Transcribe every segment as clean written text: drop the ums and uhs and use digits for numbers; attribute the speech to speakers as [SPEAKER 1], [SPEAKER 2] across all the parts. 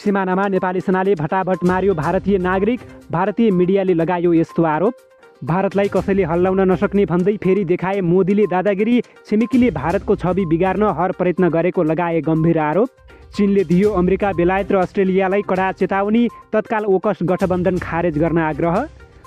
[SPEAKER 1] सिमानामा नेपाली सेनाले भटाभट मार्यो भारतीय नागरिक, भारतीय मिडियाले लगायो यस्तो आरोप। भारतलाई कसैले हल्लाउन नसक्ने भन्दै फेरि देखाए मोदीले दादागिरी, छिमेकीले भारतको छवि बिगार्न हर प्रयत्न गरेको लगाए गम्भीर आरोप। चीनले दियो अमेरिका, बेलायत र अस्ट्रेलियालाई कडा चेतावनी, तत्काल ओकस गठबन्धन खारेज गर्न आग्रह।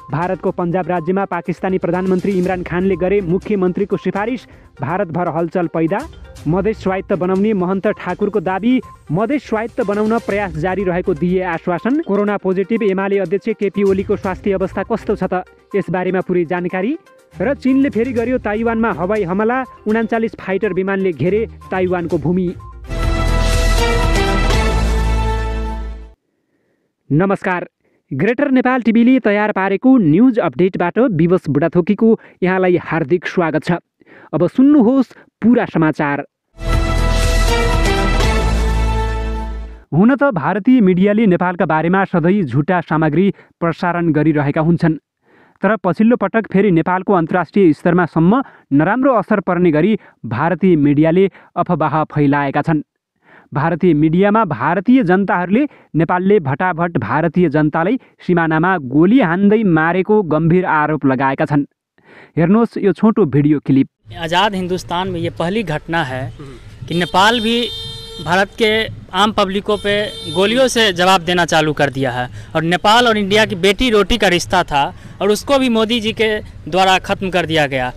[SPEAKER 1] भारतको पन्जाब राज्यमा पाकिस्तानी प्रधानमन्त्री इमरान खानले गरे मुख्यमन्त्रीको सिफारिस, भारतभर हलचल पैदा। मधेस स्वायत्त बनाउने महन्त ठाकुरको दाबी, मधेस स्वायत्त बनाउन प्रयास जारी रहेको दिए आश्वासन। कोरोना पोजिटिभ एमाले अध्यक्ष केपी ओलीको स्वास्थ्य अवस्था कस्तो छ त, यसबारेमा पुरै जानकारी। र चीनले फेरि गर्यो ताइवानमा हवाई हमला, 39 फाइटर विमानले घेरे ताइवानको भूमि। नमस्कार, ग्रेटर नेपाल टिभीले तयार पारेको न्युज अपडेटबाट विवश बुढाथोकीको यहाँलाई हार्दिक स्वागत छ। अब सुन्नुहोस् पुरा समाचार। हुन त भारतीय मिडियाले नेपालका बारेमा सधैँ झुटा सामग्री प्रसारण गरिरहेका हुन्छन्, तर पछिल्लो पटक फेरि नेपालको अन्तर्राष्ट्रिय स्तरमासम्म नराम्रो असर पर्ने गरी भारतीय मिडियाले अफवाह फैलाएका छन्। भारतीय मिडियामा भारतीय जनताहरूले नेपालले भटाभट भारतीय जनतालाई सिमानामा गोली हान्दै मारेको गम्भीर आरोप लगाएका छन्। हेर्नुहोस् यो छोटो भिडियो क्लिप।
[SPEAKER 2] आज़ाद हिंदुस्तान में ये पहली घटना है कि नेपाल भी भारत के आम पब्लिकों पे गोलियों से जवाब देना चालू कर दिया है। और नेपाल और इंडिया की बेटी रोटी का रिश्ता था और उसको भी मोदी जी के द्वारा ख़त्म कर दिया गया।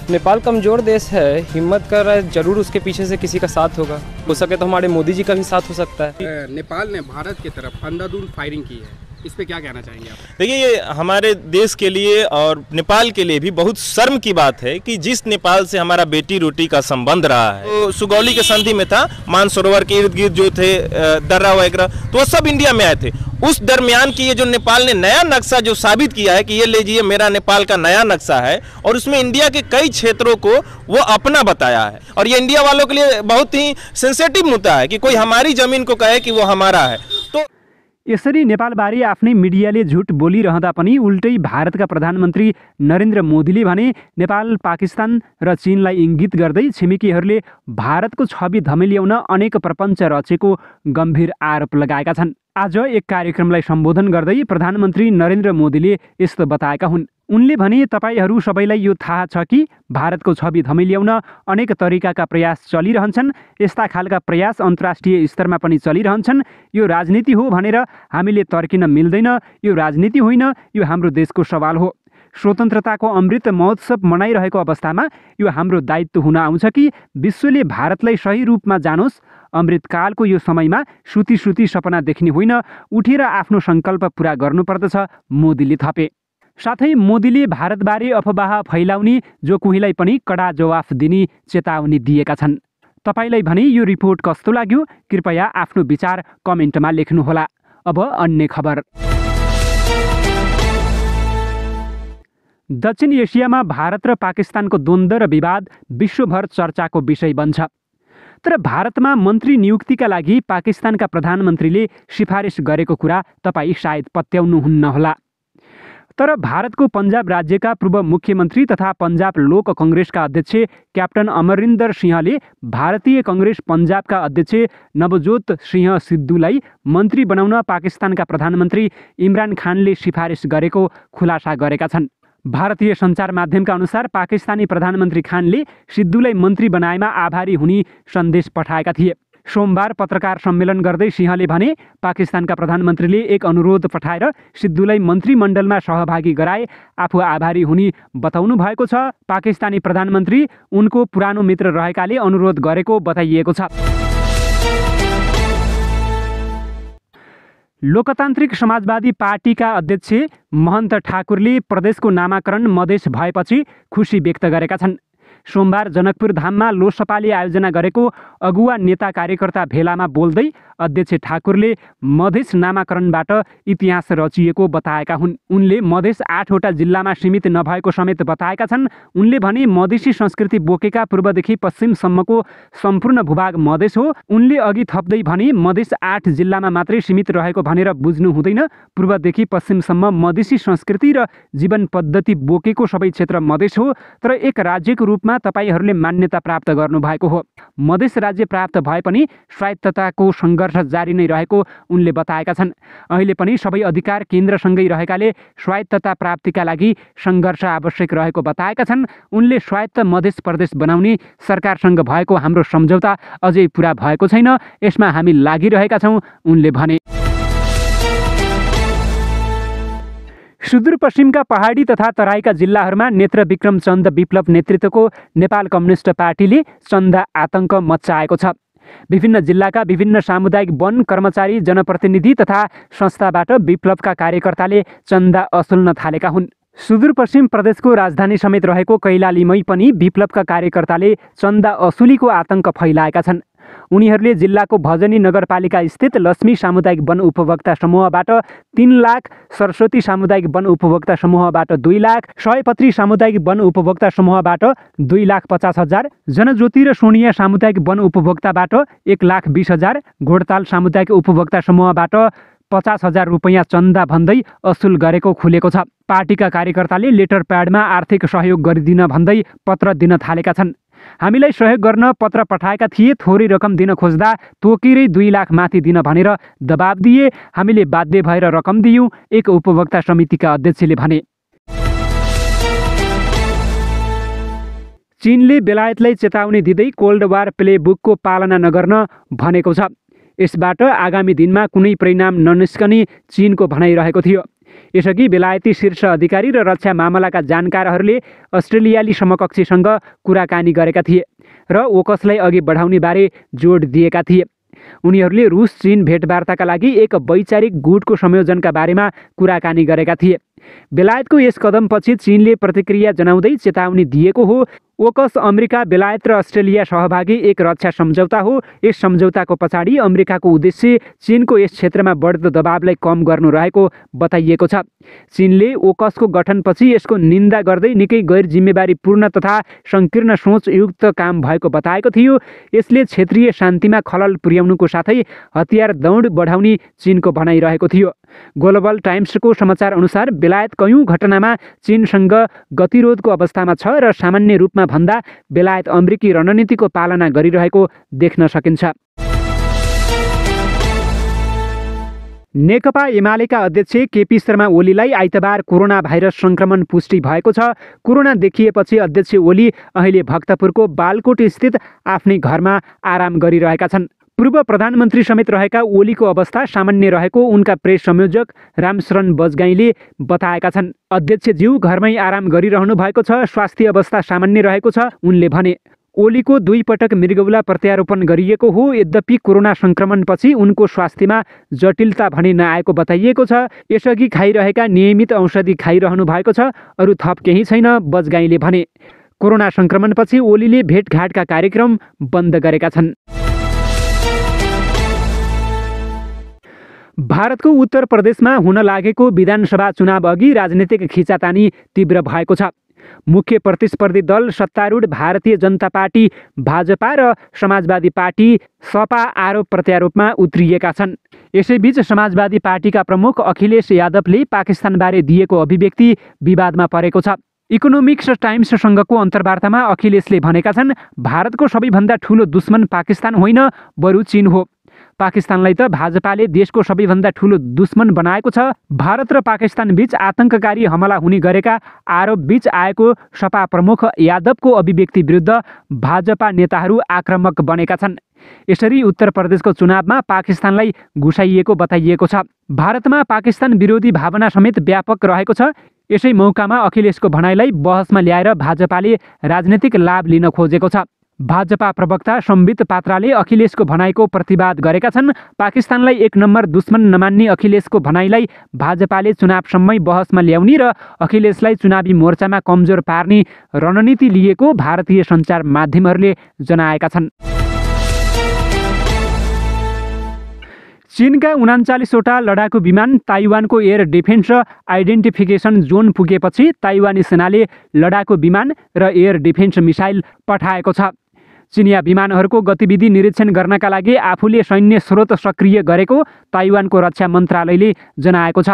[SPEAKER 3] नेपाल कमज़ोर देश है, हिम्मत कर रहा है, जरूर उसके पीछे से किसी का साथ होगा। हो सके तो हमारे मोदी जी का भी साथ हो सकता है।
[SPEAKER 4] नेपाल ने भारत की तरफ अंधाधुंध फायरिंग की है, इस पे क्या कहना चाहेंगे आप?
[SPEAKER 5] देखिए, ये हमारे देश के लिए और नेपाल के लिए भी बहुत शर्म की बात है कि जिस नेपाल से हमारा बेटी रोटी का संबंध रहा है, तो सुगौली के संधि में था, मानसरोवर के इर्द गिर्द जो थे दर्रा वगैरह, तो वो सब इंडिया में आए थे। उस दरमियान की ये जो नेपाल ने नया नक्शा जो साबित किया है कि ये लीजिए मेरा नेपाल का नया नक्शा है, और उसमें इंडिया के कई क्षेत्रों को वो अपना बताया है। और ये इंडिया वालों के लिए बहुत ही सेंसिटिव मुद्दा है कि कोई हमारी जमीन को कहे कि वो हमारा है। तो
[SPEAKER 1] यसरी नेपालबारे आफ्नै मिडियाले झुट बोलिरहँदा पनि उल्टै भारतका प्रधानमन्त्री नरेन्द्र मोदीले भने नेपाल, पाकिस्तान र चीनलाई इङ्गित गर्दै छिमेकीहरूले भारतको छवि धमिल्याउन अनेक प्रपञ्च रचेको गम्भीर आरोप लगाएका छन्। आज एक कार्यक्रमलाई सम्बोधन गर्दै प्रधानमन्त्री नरेन्द्र मोदीले यस्तो बताएका हुन्। उनले भने, तपाईहरू सबैलाई यो थाहा छ कि भारतको छवि धमिल्याउन अनेक तरिकाका प्रयास चलिरहन्छन्। यस्ता खालका प्रयास अन्तर्राष्ट्रिय स्तरमा पनि चलिरहन्छन्। यो राजनीति हो भनेर हामीले तर्किन मिल्दैन। यो राजनीति होइन, यो हाम्रो देशको सवाल हो। स्वतन्त्रताको अमृत महोत्सव मनाइरहेको अवस्थामा यो हाम्रो दायित्व हुन आउँछ कि विश्वले भारतलाई सही रूपमा जानोस्। अमृतकालको यो समयमा श्रुति सपना देख्ने होइन, उठेर आफ्नो सङ्कल्प पुरा गर्नुपर्दछ, मोदीले थपे। साथै मोदीले भारतबारे अफवाह फैलाउने जो कोहीलाई पनि कडा जवाफ दिने चेतावनी दिएका छन्। तपाईलाई भने यो रिपोर्ट कस्तो लाग्यो? कृपया आफ्नो विचार कमेन्टमा लेख्नुहोला। अब अन्य खबर। दक्षिण एसियामा भारत र पाकिस्तानको द्वन्द्व र विवाद विश्वभर चर्चाको विषय बन्छ। तर भारतमा मन्त्री नियुक्तिका लागि पाकिस्तानका प्रधानमन्त्रीले सिफारिस गरेको कुरा तपाईँ सायद पत्याउनुहुन्न होला। तर भारतको पन्जाब राज्यका पूर्व मुख्यमन्त्री तथा पन्जाब लोक कङ्ग्रेसका अध्यक्ष क्याप्टन अमरिन्दर सिंहले भारतीय कङ्ग्रेस पन्जाबका अध्यक्ष नवजोत सिंह सिद्धुलाई मन्त्री बनाउन पाकिस्तानका प्रधानमन्त्री इमरान खानले सिफारिस गरेको खुलासा गरेका छन्। भारतीय सञ्चार माध्यमका अनुसार पाकिस्तानी प्रधानमन्त्री खानले सिद्धुलाई मन्त्री बनाएमा आभारी हुने सन्देश पठाएका थिए। सोमबार पत्रकार सम्मेलन गर्दै सिंहले भने, पाकिस्तानका प्रधानमन्त्रीले एक अनुरोध पठाएर सिद्धुलाई मन्त्रीमण्डलमा सहभागी गराए, आफू आभारी हुने बताउनु भएको छ। पाकिस्तानी प्रधानमन्त्री उनको पुरानो मित्र रहेकाले अनुरोध गरेको बताइएको छ। लोकतान्त्रिक समाजवादी पार्टीका अध्यक्ष महन्त ठाकुरले प्रदेशको नामाकरण मधेस भएपछि खुसी व्यक्त गरेका छन्। सोमबार जनकपुर धाममा लोसपाले आयोजना गरेको अगुवा नेता कार्यकर्ता भेलामा बोल्दै अध्यक्ष ठाकुरले मधेस नामाकरणबाट इतिहास रचिएको बताएका हुन्। उनले मधेस 8वटा जिल्लामा सीमित नभएको समेत बताएका छन्। उनले भने, मधेसी संस्कृति बोकेका पूर्वदेखि पश्चिमसम्मको सम्पूर्ण भूभाग मधेस हो। उनले अघि थप्दै भने, मधेस 8 जिल्लामा मात्रै सीमित रहेको भनेर बुझ्नु हुँदैन। पूर्वदेखि पश्चिमसम्म मधेसी संस्कृति र जीवन पद्धति बोकेको सबै क्षेत्र मधेस हो। तर एक राज्यको रूपमा रूपमा तपाईहरूले मान्यता प्राप्त गर्नुभएको हो। मधेस राज्य प्राप्त भए पनि स्वायत्तताको सङ्घर्ष जारी नै रहेको उनले बताएका छन्। अहिले पनि सबै अधिकार केन्द्रसँगै रहेकाले स्वायत्तता प्राप्तिका लागि सङ्घर्ष आवश्यक रहेको बताएका छन्। उनले स्वायत्त मधेस प्रदेश बनाउने सरकारसँग भएको हाम्रो सम्झौता अझै पुरा भएको छैन, यसमा हामी लागिरहेका छौँ उनले भने। सुदूरपश्चिमका पहाडी तथा तराईका जिल्लाहरूमा नेत्र विक्रम चन्द विप्लव नेतृत्वको नेपाल कम्युनिस्ट पार्टीले चन्दा आतङ्क मच्चाएको छ। विभिन्न जिल्लाका विभिन्न सामुदायिक वन कर्मचारी, जनप्रतिनिधि तथा संस्थाबाट विप्लवका कार्यकर्ताले चन्दा असुल्न थालेका हुन्। सुदूरपश्चिम प्रदेशको राजधानी समेत रहेको कैलालीमै पनि विप्लवका कार्यकर्ताले चन्दा असुलीको आतङ्क फैलाएका छन्। उनीहरूले जिल्लाको भजनी नगरपालिका स्थित लक्ष्मी सामुदायिक वन उपभोक्ता समूहबाट 3 लाख, सरस्वती सामुदायिक वन उपभोक्ता समूहबाट 2 लाख, सयपत्री सामुदायिक वन उपभोक्ता समूहबाट 2,50,000, जनज्योति र सोनिया सामुदायिक वन उपभोक्ताबाट 1,20,000, घोडताल सामुदायिक उपभोक्ता समूहबाट 50,000 रुपैयाँ चन्दा भन्दै असुल गरेको खुलेको छ। पार्टीका कार्यकर्ताले लेटर प्याडमा आर्थिक सहयोग गरिदिन भन्दै पत्र दिन थालेका छन्। हामीलाई सहयोग गर्न पत्र पठाएका थिए, थोरै रकम दिन खोज्दा तोकेरै 2 लाख माथि दिन भनेर दबाब दिए, हामीले बाध्य भएर रकम दियौँ, एक उपभोक्ता समितिका अध्यक्षले भने। चीनले बेलायतलाई चेतावनी दिँदै कोल्ड वार प्लेबुकको पालना नगर्न भनेको छ। यसबाट आगामी दिनमा कुनै परिणाम ननिस्कने चीनको भनाइरहेको थियो। यसअघि बेलायती शीर्ष अधिकारी र रक्षा मामलाका जानकारहरूले अस्ट्रेलियाली समकक्षीसँग कुराकानी गरेका थिए र ओकसलाई अघि बढाउने बारे जोड दिएका थिए। उनीहरूले रुस चीन भेटवार्ताका लागि एक वैचारिक गुटको संयोजनका बारेमा कुराकानी गरेका थिए। बेलायतको यस कदमपछि चीनले प्रतिक्रिया जनाउँदै चेतावनी दिएको हो। ओकस अमेरिका, बेलायत र अस्ट्रेलिया सहभागी एक रक्षा सम्झौता हो। यस सम्झौताको पछाडि अमेरिकाको उद्देश्य चीनको यस क्षेत्रमा बढ्दो दबावलाई कम गर्नु रहेको बताइएको छ। चीनले ओकसको गठनपछि यसको निन्दा गर्दै निकै गैर जिम्मेवारीपूर्ण तथा सङ्कीर्ण सोचयुक्त काम भएको बताएको थियो। यसले क्षेत्रीय शान्तिमा खलल पुर्याउनुको साथै हतियार दौड बढाउने चीनको भनाइरहेको थियो। ग्लोबल टाइम्सको समाचार अनुसार बेलायत कयौँ घटनामा चीनसँग गतिरोधको अवस्थामा छ र सामान्य रूपमा भन्दा बेलायत अमेरिकी रणनीतिको पालना गरिरहेको देख्न सकिन्छ। नेकपा एमालेका अध्यक्ष केपी शर्मा ओलीलाई आइतबार कोरोना भाइरस सङ्क्रमण पुष्टि भएको छ। कोरोना देखिएपछि अध्यक्ष ओली अहिले भक्तपुरको बालकोट स्थित आफ्नै घरमा आराम गरिरहेका छन्। पूर्व प्रधानमन्त्री समेत रहेका ओलीको अवस्था सामान्य रहेको उनका प्रेस संयोजक रामशरण बजगाईले बताएका छन्। अध्यक्षज्यू घरमै आराम गरिरहनु भएको छ, स्वास्थ्य अवस्था सामान्य रहेको छ उनले भने। ओलीको 2 पटक मृगौला प्रत्यारोपण गरिएको हो। यद्यपि कोरोना सङ्क्रमणपछि उनको स्वास्थ्यमा जटिलता भने नआएको बताइएको छ। यसअघि खाइरहेका नियमित औषधि खाइरहनु भएको छ, अरू थप केही छैन बजगाईले भने। कोरोना सङ्क्रमणपछि ओलीले भेटघाटका कार्यक्रम बन्द गरेका छन्। भारतको उत्तर प्रदेशमा हुन लागेको विधानसभा चुनाव अघि राजनीतिक खिचातानी तीव्र भएको छ। मुख्य प्रतिस्पर्धी दल सत्तारूढ भारतीय जनता पार्टी भाजपा र समाजवादी पार्टी सपा आरोप प्रत्यारोपमा उत्रिएका छन्। यसैबीच समाजवादी पार्टीका प्रमुख अखिलेश यादवले पाकिस्तानबारे दिएको अभिव्यक्ति विवादमा परेको छ। इकोनोमिक्स टाइम्ससँगको अन्तर्वार्तामा अखिलेशले भनेका छन्, भारतको सबैभन्दा ठुलो दुश्मन पाकिस्तान होइन, बरु चीन हो। पाकिस्तानलाई त भाजपाले देशको सबैभन्दा ठुलो दुश्मन बनाएको छ। भारत र पाकिस्तान बीच आतंककारी हमला हुने गरेका आरोप बीच आएको सपा प्रमुख यादवको अभिव्यक्ति विरुद्ध भाजपा नेताहरू आक्रामक बनेका छन्। यसरी उत्तर प्रदेशको चुनावमा पाकिस्तानलाई घुसाइएको बताइएको छ। भारतमा पाकिस्तान विरोधी भावना समेत व्यापक रहेको छ। यसै मौकामा अखिलेशको भनाइलाई बहसमा ल्याएर भाजपाले राजनीतिक लाभ लिन खोजेको छ। भाजपा प्रवक्ता सम्बित पात्राले अखिलेशको भनाइको प्रतिवाद गरेका छन्। पाकिस्तानलाई 1 नम्बर दुश्मन नमान्ने अखिलेशको भनाइलाई भाजपाले चुनावसम्मै बहसमा ल्याउने र अखिलेशलाई चुनावी मोर्चामा कमजोर पार्ने रणनीति लिएको भारतीय सञ्चार माध्यमहरूले जनाएका छन्। चीनका 39वटा लडाकु विमान ताइवानको एयर डिफेन्स आइडेन्टिफिकेसन जोन पुगेपछि ताइवानी सेनाले लडाकु विमान र एयर डिफेन्स मिसाइल पठाएको छ। चिनिया विमानहरूको गतिविधि निरीक्षण गर्नका लागि आफूले सैन्य स्रोत सक्रिय गरेको ताइवानको रक्षा मन्त्रालयले जनाएको छ।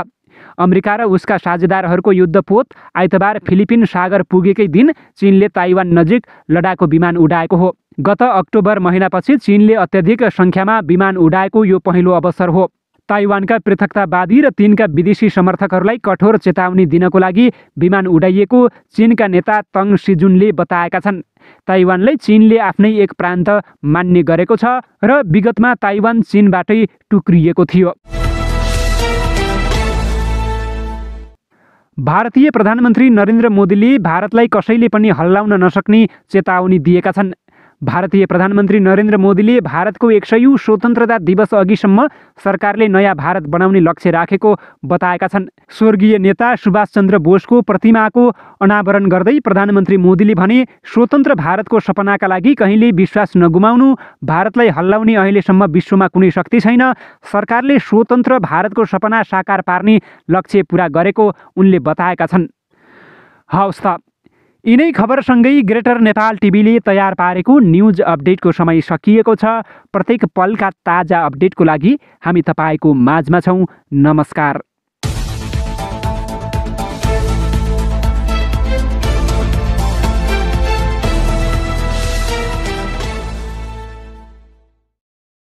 [SPEAKER 1] अमेरिका र उसका साझेदारहरूको युद्धपोत आइतबार फिलिपिन सागर पुगेकै दिन चीनले ताइवान नजिक लडाकु विमान उडाएको हो। गत अक्टोबर महिनापछि चीनले अत्यधिक सङ्ख्यामा विमान उडाएको यो पहिलो अवसर हो। ताइवानका पृथकतावादी र तिनका विदेशी समर्थकहरूलाई कठोर चेतावनी दिनको लागि विमान उडाइएको चीनका नेता तङ सिजुनले बताएका छन्। ताइवानलाई चीनले आफ्नै एक प्रान्त मान्ने गरेको छ र विगतमा ताइवान चीनबाटै टुक्रिएको थियो। भारतीय प्रधानमन्त्री नरेन्द्र मोदीले भारतलाई कसैले पनि हल्लाउन नसक्ने चेतावनी दिएका छन्। भारतीय प्रधानमन्त्री नरेन्द्र मोदीले भारतको 100औं स्वतन्त्रता दिवस अघिसम्म सरकारले नयाँ भारत बनाउने लक्ष्य राखेको बताएका छन्। स्वर्गीय नेता सुभाष चन्द्र बोसको प्रतिमाको अनावरण गर्दै प्रधानमन्त्री मोदीले भने स्वतन्त्र भारतको सपनाका लागि कहिले विश्वास नगुमाउनु, भारतलाई हल्लाउने अहिलेसम्म विश्वमा कुनै शक्ति छैन, सरकारले स्वतन्त्र भारतको सपना साकार पार्ने लक्ष्य पूरा गरेको उनले बताएका छन्। हवस् त, यिनै खबरसँगै ग्रेटर नेपाल टिभीले तयार पारेको न्युज अपडेटको समय सकिएको छ। प्रत्येक पलका ताजा अपडेटको लागि हामी तपाईँको माझमा छौँ। नमस्कार।